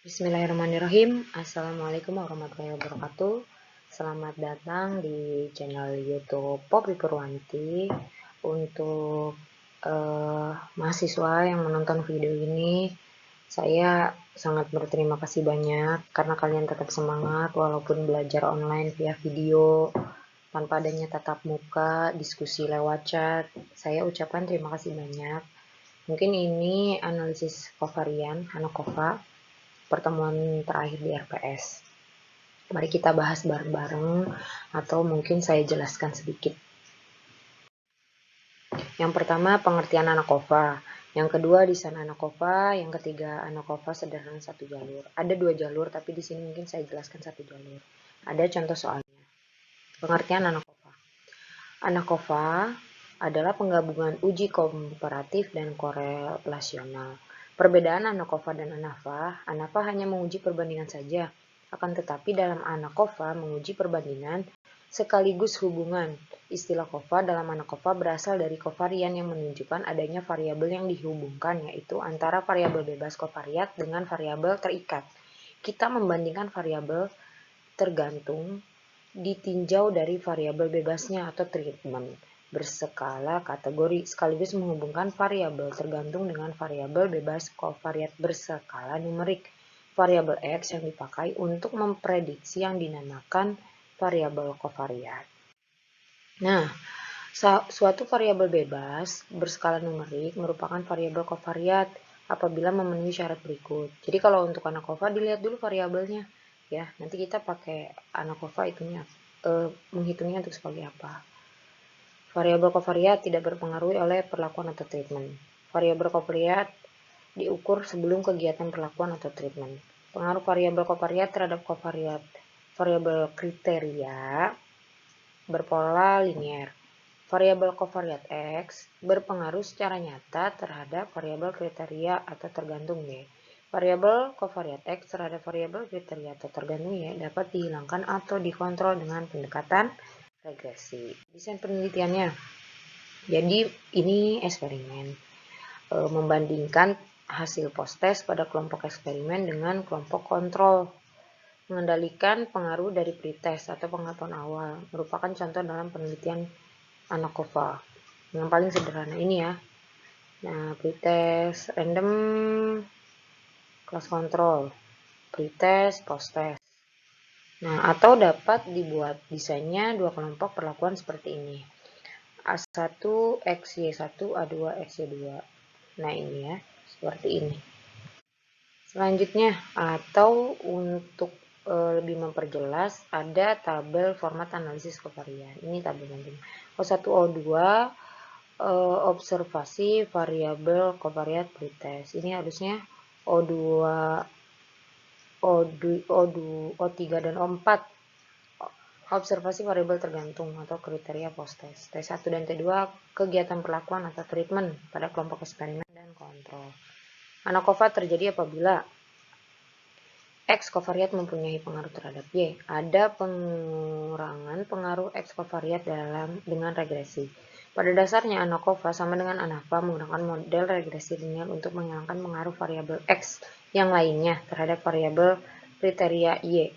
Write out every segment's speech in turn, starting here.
Bismillahirrahmanirrahim. Assalamualaikum warahmatullahi wabarakatuh. Selamat datang di channel YouTube Poppy Purwanti. Untuk mahasiswa yang menonton video ini, saya sangat berterima kasih banyak karena kalian tetap semangat walaupun belajar online via video tanpa adanya tatap muka, diskusi lewat chat. Saya ucapkan terima kasih banyak. Mungkin ini analisis kovarian ANOKOVA pertemuan terakhir di RPS. Mari kita bahas bareng-bareng atau mungkin saya jelaskan sedikit. Yang pertama, pengertian ANOKOVA. Yang kedua, desain ANOKOVA. Yang ketiga, ANOKOVA sederhana satu jalur. Ada dua jalur, tapi di sini mungkin saya jelaskan satu jalur. Ada contoh soalnya. Pengertian ANOKOVA. ANOKOVA adalah penggabungan uji komparatif dan korelasional. Perbedaan ANOKOVA dan ANAVA hanya menguji perbandingan saja, akan tetapi dalam ANOKOVA menguji perbandingan sekaligus hubungan. Istilah kova dalam ANOKOVA berasal dari kovarian yang menunjukkan adanya variabel yang dihubungkan, yaitu antara variabel bebas kovariat dengan variabel terikat. Kita membandingkan variabel tergantung ditinjau dari variabel bebasnya atau treatment berskala kategori sekaligus menghubungkan variabel tergantung dengan variabel bebas kovariat berskala numerik. Variabel X yang dipakai untuk memprediksi yang dinamakan variabel kovariat. Nah, suatu variabel bebas berskala numerik merupakan variabel kovariat apabila memenuhi syarat berikut. Jadi kalau untuk ANOKOVA dilihat dulu variabelnya. Ya, nanti kita pakai ANOKOVA menghitungnya untuk sebagai apa. Variabel kovariat tidak berpengaruh oleh perlakuan atau treatment. Variabel kovariat diukur sebelum kegiatan perlakuan atau treatment. Pengaruh variabel kovariat terhadap variabel kriteria berpola linier. Variabel kovariat X berpengaruh secara nyata terhadap variabel kriteria atau tergantung Y. Variabel kovariat X terhadap variabel kriteria atau tergantung Y dapat dihilangkan atau dikontrol dengan pendekatan regresi. Desain penelitiannya. Jadi ini eksperimen. Membandingkan hasil post-test pada kelompok eksperimen dengan kelompok kontrol. Mengendalikan pengaruh dari pretest atau pengetahuan awal merupakan contoh dalam penelitian ANOKOVA. Yang paling sederhana ini ya. Nah, pretest random class control, pretest post-test. Nah, atau dapat dibuat desainnya dua kelompok perlakuan seperti ini. A1, XY1, A2, XY2. Nah, ini ya, seperti ini. Selanjutnya, atau untuk lebih memperjelas, ada tabel format analisis kovarian. Ini tabel penting. O1, O2, observasi variabel kovariat pretest. Ini harusnya O2, O3 dan O4. Observasi variabel tergantung atau kriteria post-test. T1 dan T2 kegiatan perlakuan atau treatment pada kelompok eksperimen dan kontrol. ANOKOVA terjadi apabila X kovariat mempunyai pengaruh terhadap Y. Ada pengurangan pengaruh X kovariat dengan regresi. Pada dasarnya ANOKOVA sama dengan ANAVA menggunakan model regresi linear untuk menghilangkan pengaruh variabel X yang lainnya terhadap variabel kriteria Y.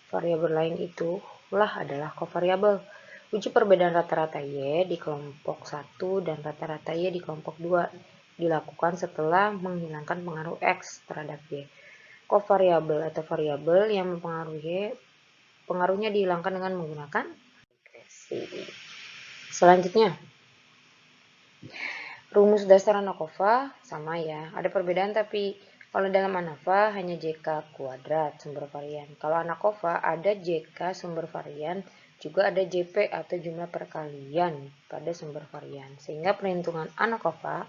Variabel lain itulah adalah kovariabel. Uji perbedaan rata-rata Y di kelompok 1 dan rata-rata Y di kelompok 2 dilakukan setelah menghilangkan pengaruh X terhadap Y. Kovariabel atau variabel yang mempengaruhi pengaruhnya dihilangkan dengan menggunakan regresi. Selanjutnya, rumus dasar ANOKOVA sama ya. Ada perbedaan tapi kalau dalam ANAVA hanya JK kuadrat sumber varian. Kalau ANOKOVA ada JK sumber varian, juga ada JP atau jumlah perkalian pada sumber varian. Sehingga perhitungan ANOKOVA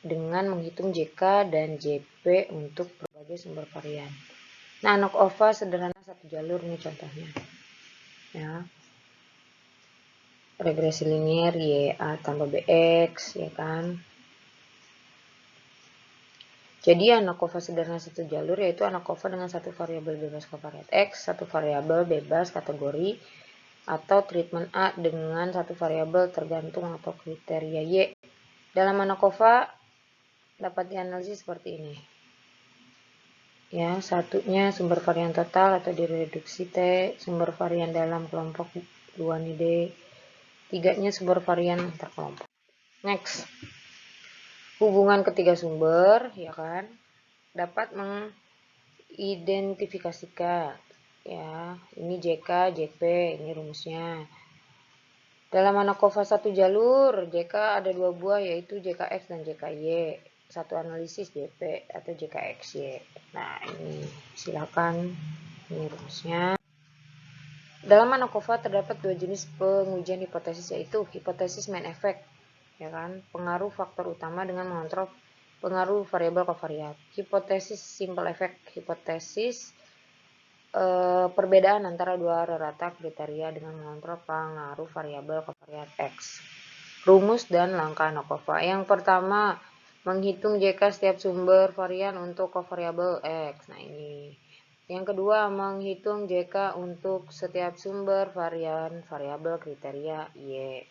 dengan menghitung JK dan JP untuk berbagai sumber varian. Nah, ANOKOVA sederhana satu jalur ini contohnya. Ya. Regresi linear YA tambah BX, ya kan. Jadi ANOKOVA sederhana satu jalur yaitu ANOKOVA dengan satu variabel bebas kovariat X, satu variabel bebas kategori, atau treatment A dengan satu variabel tergantung atau kriteria Y. Dalam ANOKOVA dapat dianalisis seperti ini. Ya, satunya sumber varian total atau direduksi T, sumber varian dalam kelompok 2 nih D, tiganya sumber varian antar kelompok. Next, hubungan ketiga sumber, ya kan, dapat mengidentifikasikan, ya, ini JK, JP, ini rumusnya. Dalam ANOVA satu jalur, JK ada dua buah, yaitu JKX dan JKY. Satu analisis JP atau JKXY. Nah, ini silakan, ini rumusnya. Dalam ANOVA terdapat dua jenis pengujian hipotesis, yaitu hipotesis main effect, ya kan, pengaruh faktor utama dengan mengontrol pengaruh variabel kovariat. Hipotesis simple effect, hipotesis perbedaan antara dua rata kriteria dengan mengontrol pengaruh variabel kovariat X. Rumus dan langkah ANOVA. Yang pertama, menghitung JK setiap sumber varian untuk kovariabel X. Nah, ini. Yang kedua, menghitung JK untuk setiap sumber varian variabel kriteria Y,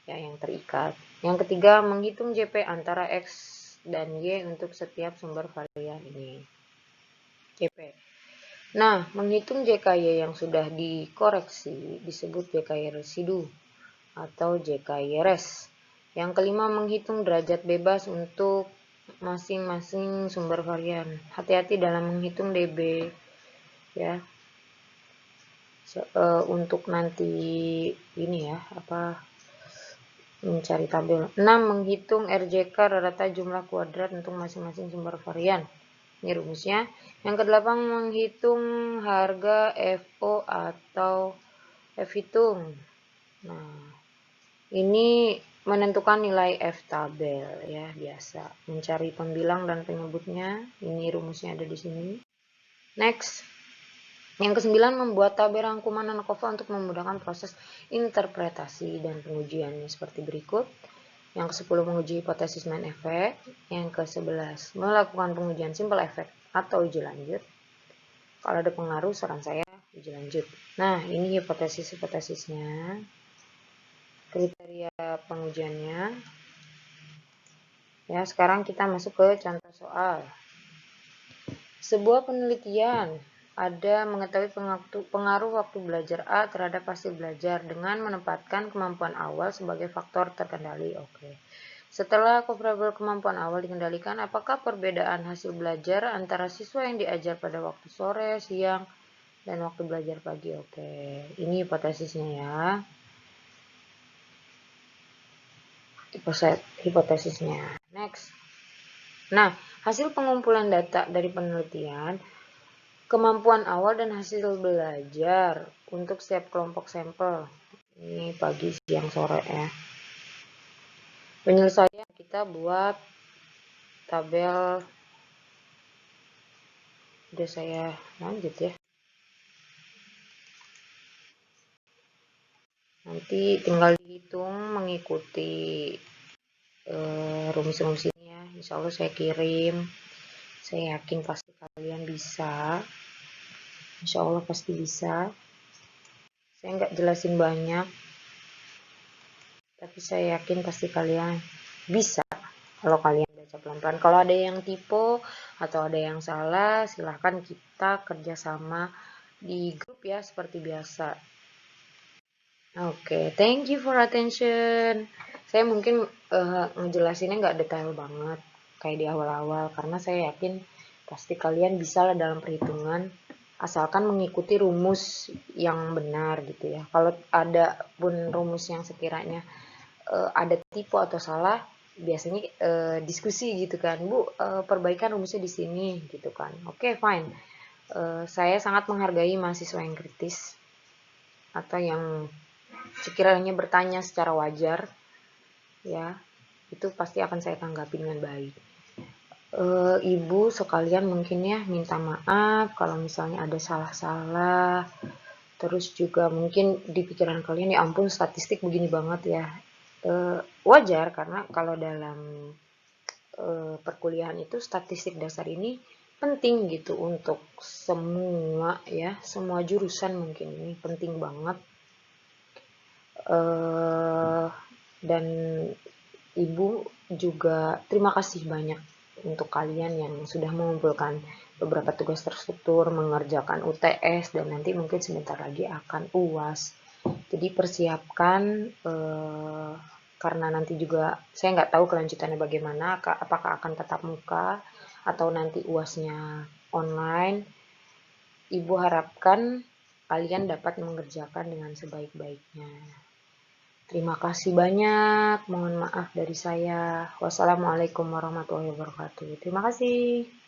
ya, yang terikat. Yang ketiga, menghitung JP antara X dan Y untuk setiap sumber varian ini. JP. Nah, menghitung JKY yang sudah dikoreksi disebut JKY residu atau JKY res. Yang kelima, menghitung derajat bebas untuk masing-masing sumber varian. Hati-hati dalam menghitung DB, ya. Untuk nanti ini ya, mencari tabel. 6, menghitung RJK rata jumlah kuadrat untuk masing-masing sumber varian. Ini rumusnya. Yang kedelapan, menghitung harga FO atau F hitung. Nah, ini menentukan nilai F tabel, ya, biasa. Mencari pembilang dan penyebutnya. Ini rumusnya ada di sini. Next. Yang kesembilan, membuat tabel rangkuman ANOVA untuk memudahkan proses interpretasi dan pengujiannya seperti berikut. Yang ke-10, menguji hipotesis main effect. Yang ke-11, melakukan pengujian simple effect atau uji lanjut. Kalau ada pengaruh, saran saya uji lanjut. Nah, ini hipotesis-hipotesisnya. Kriteria pengujiannya. Ya, sekarang kita masuk ke contoh soal. Sebuah penelitian ada mengetahui pengaruh waktu belajar A terhadap hasil belajar dengan menempatkan kemampuan awal sebagai faktor terkendali. Oke. Setelah comparable kemampuan awal dikendalikan, apakah perbedaan hasil belajar antara siswa yang diajar pada waktu sore, siang, dan waktu belajar pagi? Oke, ini hipotesisnya ya. Hipotesisnya. Next. Nah, hasil pengumpulan data dari penelitian, kemampuan awal dan hasil belajar untuk setiap kelompok sampel. Ini pagi, siang, sore ya. Penyelesaian kita buat tabel. Udah saya lanjut ya. Nanti tinggal dihitung mengikuti rumus-rumus ini ya. Insya Allah saya kirim. Saya yakin pasti kalian bisa. Insya Allah pasti bisa. Saya nggak jelasin banyak, tapi saya yakin pasti kalian bisa kalau kalian baca pelan-pelan. Kalau ada yang tipe atau ada yang salah, silahkan kita kerjasama di grup ya, seperti biasa. Oke, thank you for attention. Saya mungkin ngejelasinnya nggak detail banget kayak di awal-awal, karena saya yakin pasti kalian bisa lah dalam perhitungan, asalkan mengikuti rumus yang benar gitu ya. Kalau ada pun rumus yang sekiranya ada tipe atau salah, biasanya diskusi gitu kan, Bu, perbaikan rumusnya di sini gitu kan. Oke, fine. Saya sangat menghargai mahasiswa yang kritis atau yang sekiranya bertanya secara wajar, ya, itu pasti akan saya tanggapi dengan baik. Ibu sekalian mungkin ya minta maaf kalau misalnya ada salah-salah. Terus juga mungkin di pikiran kalian, ya ampun statistik begini banget ya. Wajar, karena kalau dalam perkuliahan itu statistik dasar ini penting gitu untuk semua ya, semua jurusan mungkin ini penting banget. Dan ibu juga terima kasih banyak untuk kalian yang sudah mengumpulkan beberapa tugas terstruktur, mengerjakan UTS, dan nanti mungkin sebentar lagi akan UAS. Jadi persiapkan, karena nanti juga saya nggak tahu kelanjutannya bagaimana, apakah akan tetap muka atau nanti UASnya online. Ibu harapkan kalian dapat mengerjakan dengan sebaik-baiknya. Terima kasih banyak. Mohon maaf dari saya. Wassalamualaikum warahmatullahi wabarakatuh. Terima kasih.